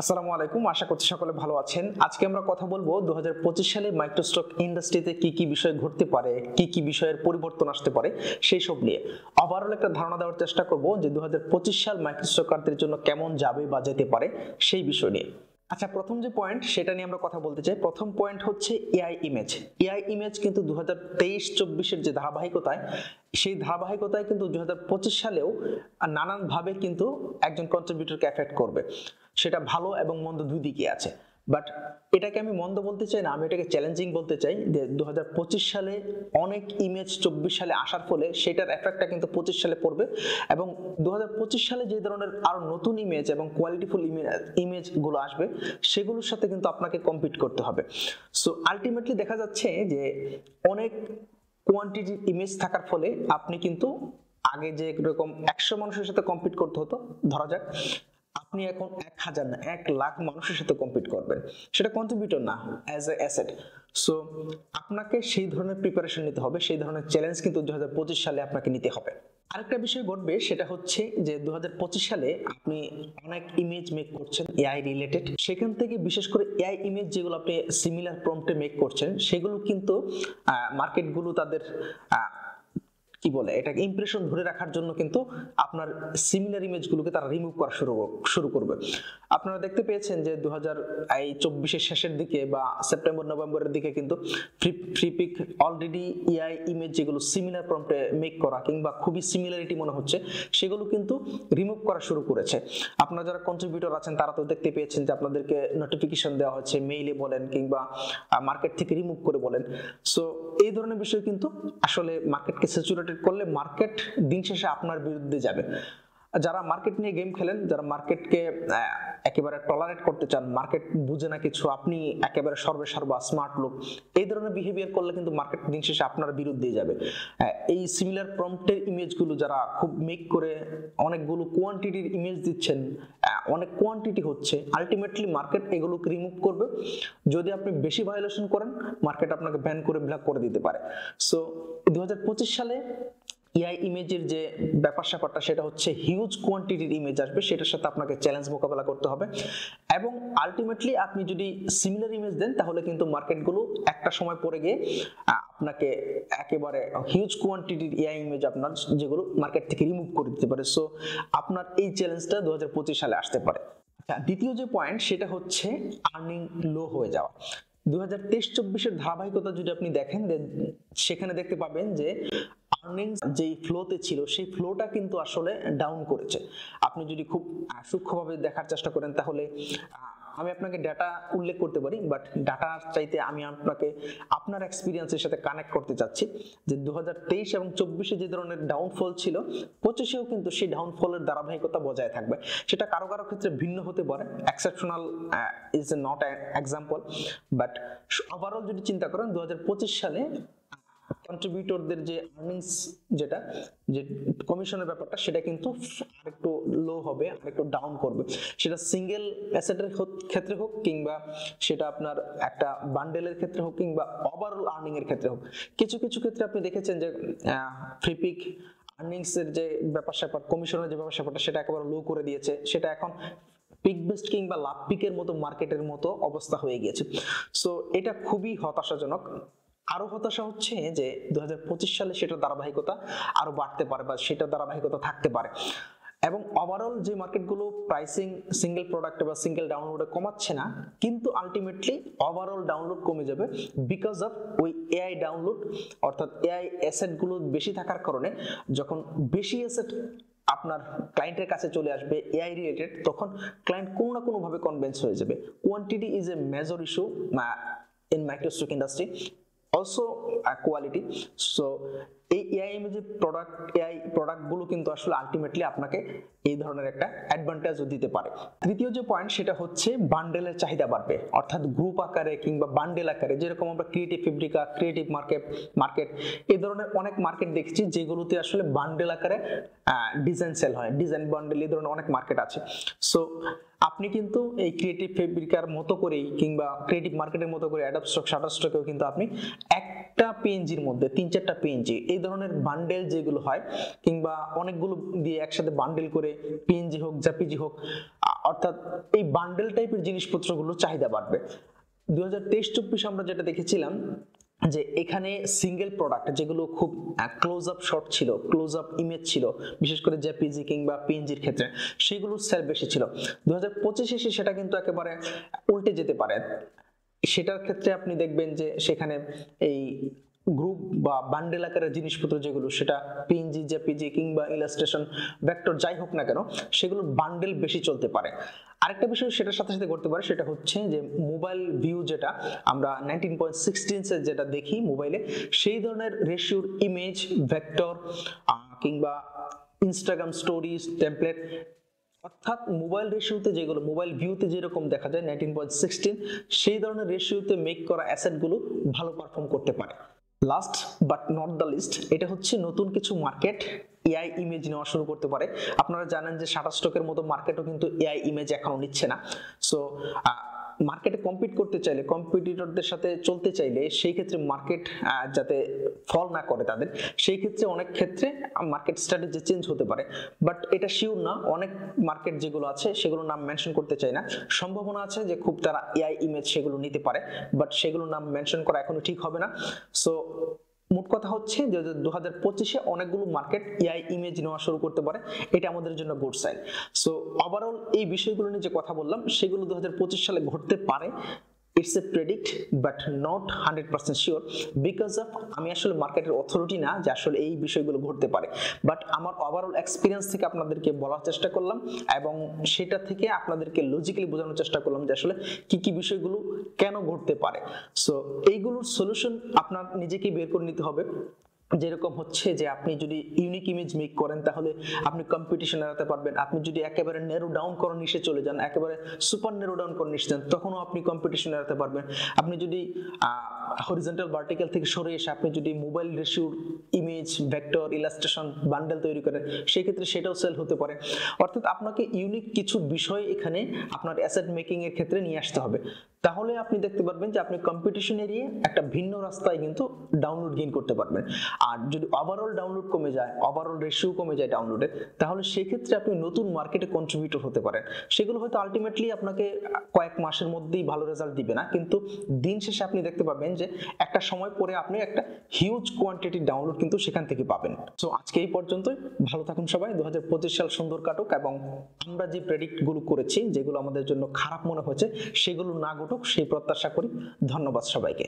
আসসালামু আলাইকুম, আশা করছি সকলে ভালো আছেন। আজকে আমরা কথা বলবো 2025 সালে মাইক্রোস্টক ইন্ডাস্ট্রিতে কি কি বিষয় ঘটতে পারে, কি কি বিষয়ের পরিবর্তন আসতে পারে সেই সব নিয়ে ওভারঅল একটা ধারণা দেওয়ার চেষ্টা করব যে 2025 সাল মাইক্রোস্টকারদের জন্য কেমন যাবে বা যেতে পারে সেই বিষয় নিয়ে। আচ্ছা, প্রথম যে পয়েন্ট সেটা নিয়ে আমরা কথা বলতে চাই। প্রথম পয়েন্ট হচ্ছে এআই ইমেজ। এআই ইমেজ কিন্তু 2023-24-এর যে ধারাবাহিকতায়, সেই ধারাবাহিকতায় কিন্তু 2025 সালেও নানানভাবে কিন্তু একজন কন্ট্রিবিউটরকে এফেক্ট করবে। সেটা ভালো এবং মন্দ দুই দিকে আছে, বাট এটাকে আমি মন্দ বলতে চাই না, আমি এটাকে চ্যালেঞ্জিং বলতে চাই যে 2025 সালে অনেক ইমেজ 24 সালে আসার ফলে সেটার এফেক্টটা কিন্তু 25 সালে পড়বে এবং 2025 সালে যে ধরনের আরো নতুন ইমেজ এবং কোয়ালিটিফুল ইমেজগুলো আসবে সেগুলোর সাথে কিন্তু আপনাকে কম্পিট করতে হবে। সো আলটিমেটলি দেখা যাচ্ছে যে অনেক কোয়ান্টিটির ইমেজ থাকার ফলে আপনি কিন্তু আগে যে এরকম 100 মানুষের সাথে কম্পিট করতে হতো, ধরা যাক আপনি এখন 1000 না 1,00,000 মানুষের সাথে কম্পিট করবেন, সেটা কন্ট্রিবিউটর না, অ্যাজ এ অ্যাসেট। সো আপনাকে সেই ধরনের প্রিপারেশন নিতে হবে, সেই ধরনের চ্যালেঞ্জ কিন্তু 2025 সালে আপনাকে নিতে হবে। আরেকটা বিষয় ঘটবে, সেটা হচ্ছে যে 2025 সালে আপনি অনেক ইমেজ মেক করছেন এআই রিলেটেড, সেখান থেকে বিশেষ করে এআই ইমেজ যেগুলো আপনি সিমিলার প্রম্পটে মেক করছেন সেগুলো কিন্তু মার্কেটগুলো তাদের কি বলে এটাকে ইমপ্রেশন ধরে রাখার জন্য কিন্তু আপনার সিমিলার ইমেজগুলোকে তারা রিমুভ করা শুরু করবে। আপনারা দেখতে পেয়েছেন যে 2024-এর শেষের দিকে বা সেপ্টেম্বর নভেম্বরের দিকে কিন্তু ফ্রিপিক অলরেডি এআই ইমেজ যেগুলো সিমিলার প্রম্পটে মেক করা কিংবা খুবই সিমিলারিটি মনে হচ্ছে সেগুলো কিন্তু রিমুভ করা শুরু করেছে। আপনারা যারা কন্ট্রিবিউটর আছেন তারা তো দেখতে পেয়েছেন যে আপনাদেরকে নোটিফিকেশন দেওয়া হচ্ছে, মেইলে বলেন কিংবা মার্কেট থেকে রিমুভ করে বলেন। সো এই ধরনের বিষয় কিন্তু আসলে মার্কেটকে স্যাচুরেটেড করলে মার্কেট দিন শেষে আপনার বিরুদ্ধে যাবে। যারা মার্কেট নিয়ে গেম খেলেন, যারা মার্কেটকে একেবারে টলারেট করতে চান, মার্কেট বুঝে না কিছু, আপনি একেবারে সর্বেসর্বা স্মার্ট লোক, এই ধরনের বিহেভিয়ার করলে কিন্তু মার্কেট দিন শেষে আপনার বিরুদ্ধেই যাবে। এই সিমিলার প্রম্পটের ইমেজগুলো যারা খুব মেক করে অনেকগুলো কোয়ান্টিটির ইমেজ দিচ্ছেন, অনেক কোয়ান্টিটি হচ্ছে, আলটিমেটলি মার্কেট এগুলোকে রিমুভ করবে। যদি আপনি বেশি ভায়োলেশন করেন মার্কেট আপনাকে ব্যান করে ব্লক করে দিতে পারে। সো 2025 সালে এআই ইমেজের যে ব্যাপার স্যাপারটা সেটা হচ্ছে হিউজ কোয়ান্টিটির ইমেজ আসবে, সেটার সাথে আপনাকে চ্যালেঞ্জ মোকাবেলা করতে হবে এবং আলটিমেটলি আপনি যদি সিমিলার ইমেজ দেন তাহলে কিন্তু মার্কেটগুলো একটা সময় পরে গিয়ে আপনাকে একেবারে হিউজ কোয়ান্টিটির এআই ইমেজ আপনার যেগুলো মার্কেট থেকে রিমুভ করে দিতে পারে। সো আপনার এই চ্যালেঞ্জটা 2025 সালে আসতে পারে। দ্বিতীয় যে পয়েন্ট সেটা হচ্ছে আর্নিং লো হয়ে যাওয়া। 2023-24-এর ধারাবাহিকতা যদি আপনি দেখেন সেখানে দেখতে পাবেন যে আর্নিংস যেই ফ্লোতে ছিল সেই ফ্লোটা কিন্তু আসলে ডাউন করেছে। আপনি যদি খুব সূক্ষ্মভাবে দেখার চেষ্টা করেন তাহলে আমি আপনাকে ডাটা উল্লেখ করতে পারি, বাট ডাটা চাইতে আমি আপনাকে আপনার এক্সপিরিয়েন্সের সাথে কানেক্ট করতে চাচ্ছি যে 2023 এবং 24-এ যে ধরনের ডাউনফল ছিল 25-এও কিন্তু সেই ডাউনফলের ধারাবাহিকতা বজায় থাকবে। সেটা কারো কারো ক্ষেত্রে ভিন্ন হতে পারে, exceptional is not an example, but overall যদি চিন্তা করেন 2025 সালে কন্ট্রিবিউটরদের যে আর্নিংস যেটা যে কমিশনের ব্যাপারটা সেটা কিন্তু আরেকটু লো হবে, আরেকটু ডাউন করবে। সেটা সিঙ্গেল অ্যাসেটের ক্ষেত্রে হোক কিংবা সেটা আপনার একটা বান্ডেলের ক্ষেত্রে হোক কিংবা ওভারঅল আর্নিং এর ক্ষেত্রে হোক। কিছু কিছু ক্ষেত্রে আপনি দেখেছেন যে ফ্রিপিক আর্নিংস এর যে ব্যাপার স্যাপার, কমিশনের যে ব্যাপার স্যাপারটা সেটা একেবারে লো করে দিয়েছে, সেটা এখন পিক বেস্ট কিংবা লাভ পিকের মতো মার্কেটের মতো অবস্থা হয়ে গিয়েছে। সো এটা খুবই হতাশাজনক। আরো হতাশা হচ্ছে যে 2025 সালে সেটার ধারাবাহিকতা আরো বাড়তে পারে বা সেটার ধারাবাহিকতা থাকতে পারে এবং ওভারঅল যে মার্কেটগুলো প্রাইসিং সিঙ্গেল প্রোডাক্ট বা সিঙ্গেল ডাউনলোডে কমাচ্ছে না, কিন্তু আলটিমেটলি ওভারঅল ডাউনলোড কমে যাবে বিকজ অফ ওই এআই ডাউনলোড, অর্থাৎ এআই অ্যাসেটগুলো বেশি থাকার কারণে যখন বেশি অ্যাসেট আপনার ক্লায়েন্টের কাছে চলে আসবে এআই রিলেটেড, তখন ক্লায়েন্ট কোনো না কোনো ভাবে কনভিন্স হয়ে যাবে। Quantity is a major issue in microstock industry, also quality. So এই এআই ইমেজ প্রোডাক্টগুলো কিন্তু আসলে আলটিমেটলি আপনাকে এই ধরনের একটা অ্যাডভান্টেজও দিতে পারে। তৃতীয় যে পয়েন্ট সেটা হচ্ছে বান্ডেলের চাহিদা বাড়বে, অর্থাৎ গ্রুপ আকারে কিংবা বান্ডেল আকারে, যেরকম আমরা ক্রিয়েটিভ ফেব্রিকা, ক্রিয়েটিভ মার্কেট এই ধরনের অনেক মার্কেট দেখছি যেগুলোতে আসলে বান্ডেল আকারে ডিজাইন সেল হয়, ডিজাইন বান্ডেল, এই ধরনের অনেক মার্কেট আছে। সো আপনি কিন্তু এই ক্রিয়েটিভ ফেব্রিকার মতো করেই কিংবা ক্রিয়েটিভ মার্কেটের মতো করে অ্যাডাব স্টক, শাটার স্টকেও কিন্তু আপনি একটা পিএনজির মধ্যে 3-4টা পিএনজি এই ধরনের বান্ডেল যেগুলো হয় কিংবা অনেকগুলো দিয়ে একসাথে বান্ডেল করে পিএনজি হোক জাপিজি হোক অর্থাৎ এই বান্ডেল টাইপের জিনিসপত্রগুলো চাহিদা বাড়বে। 2023-24 আমরা যেটা দেখেছিলাম যে এখানে সিঙ্গেল প্রোডাক্ট যেগুলো খুব ক্লোজ আপ শট ছিল, ক্লোজ আপ ইমেজ ছিল, বিশেষ করে জেপিজি কিংবা পিএনজির ক্ষেত্রে সেগুলোর সেল বেশি ছিল। 2025 এসে সেটা কিন্তু একেবারে উল্টে যেতে পারে। সেটার ক্ষেত্রে আপনি দেখবেন যে সেখানে এই গ্রুপ বা বান্ডেল আকারের জিনিসপত্র যেগুলো, সেটা পিএনজি, জেপিজি কিংবা ইলাস্ট্রেশন, ভেক্টর যাই হোক না কেন, সেগুলো বান্ডেল বেশি চলতে পারে। আরেকটা বিষয় সেটার সাথে সাথে ঘটতে পারে সেটা হচ্ছে যে মোবাইল ভিউ, যেটা আমরা 19.16 যেটা দেখি মোবাইলে, সেই ধরনের রেশিওর ইমেজ, ভেক্টর কিংবা ইনস্টাগ্রাম স্টোরিজ, টেমপ্লেট, অর্থাৎ মোবাইল রেশিওতে যেগুলো, মোবাইল ভিউতে যেরকম দেখা যায় 19.16, সেই ধরনের রেশিওতে মেক করা অ্যাসেটগুলো ভালো পারফর্ম করতে পারে। Last but not the least, এটা হচ্ছে নতুন কিছু মার্কেট এআই ইমেজ নেওয়া শুরু করতে পারে। আপনারা জানেন যে শাটার স্টকের মতো মার্কেটও কিন্তু এআই ইমেজ এখনো নিচ্ছে না। সো মার্কেটে কম্পিট করতে চাইলে, কম্পিটিটরদের সাথে চলতে চাইলে, সেই ক্ষেত্রে মার্কেট যাতে ফল না করে তাদের, সেই ক্ষেত্রে অনেক ক্ষেত্রে মার্কেট স্ট্র্যাটেজি চেঞ্জ হতে পারে। বাট এটা শিওর না, অনেক মার্কেট যেগুলো আছে সেগুলোর নাম মেনশন করতে চাই না, সম্ভাবনা আছে যে খুব তারা এআই ইমেজ সেগুলো নিতে পারে, বাট সেগুলোর নাম মেনশন করা এখনো ঠিক হবে না। সো মোট কথা হচ্ছে যে 2025-এ অনেকগুলো মার্কেট এআই ইমেজ নেওয়া শুরু করতে পারে, এটা আমাদের জন্য গুড সাইন। সো ওভারঅল এই বিষয়গুলো নিয়ে যে কথা বললাম সেগুলো 2025 সালে ঘটতে পারে। It's a predict but not 100% sure, because of আমি আসলে মার্কেটের অথরিটি না যে আসলে এই বিষয়গুলো ঘটতে পারে, বাট আমার ওভারঅল এক্সপিরিয়েন্স থেকে আপনাদেরকে বলার চেষ্টা করলাম এবং সেটা থেকে আপনাদেরকে লজিক্যালি বোঝানোর চেষ্টা করলাম যে আসলে কি কি বিষয়গুলো কেন ঘটতে পারে। সো এইগুলোর সলিউশন আপনার নিজেকেই বের করে নিতে হবে। যেরকম হচ্ছে যে আপনি যদি ইউনিক ইমেজ মেক করেন তাহলে আপনি কম্পিটিশন এড়াতে পারবেন। আপনি যদি একেবারে নেরো ডাউন করার নিচে চলে যান, একেবারে সুপার নেরো ডাউন করার নিচে যান, তখনও আপনি কম্পিটিশন এড়াতে পারবেন। আপনি যদি হরিজন্টাল ভার্টিক্যাল থেকে সরে এসে আপনি যদি মোবাইল রেশিওর ইমেজ, ভেক্টর, ইলাস্ট্রেশন বান্ডেল তৈরি করেন, সেই ক্ষেত্রে সেটাও সেল হতে পারে। অর্থাৎ আপনাকে ইউনিক কিছু বিষয় এখানে আপনার অ্যাসেট মেকিং এর ক্ষেত্রে নিয়ে আসতে হবে, তাহলে আপনি দেখতে পারবেন যে আপনি কম্পিটিশন এরিয়ে একটা ভিন্ন রাস্তায় কিন্তু ডাউনলোড গেইন করতে পারবেন। আর যদি ওভারঅল ডাউনলোড কমে যায়, ওভারঅল রেশিও কমে যায় ডাউনলোডে, তাহলে সেই ক্ষেত্রে আপনি নতুন মার্কেটে কন্ট্রিবিউটর হতে পারেন। সেগুলো হয়তো আলটিমেটলি আপনাকে কয়েক মাসের মধ্যেই ভালো রেজাল্ট দিবে না, কিন্তু দিন শেষে আপনি দেখতে পাবেন যে একটা সময় পরে আপনি একটা হিউজ কোয়ান্টিটি ডাউনলোড কিন্তু সেখান থেকে পাবেন। সো আজকে এই পর্যন্তই, ভালো থাকুন সবাই। 2025 সাল সুন্দর কাটুক এবং আমরা যে প্রেডিক্ট গুলো করেছি, যেগুলো আমাদের জন্য খারাপ মনে হয়েছে, সেগুলো না ঘটুক সেই প্রত্যাশা করি। ধন্যবাদ সবাইকে।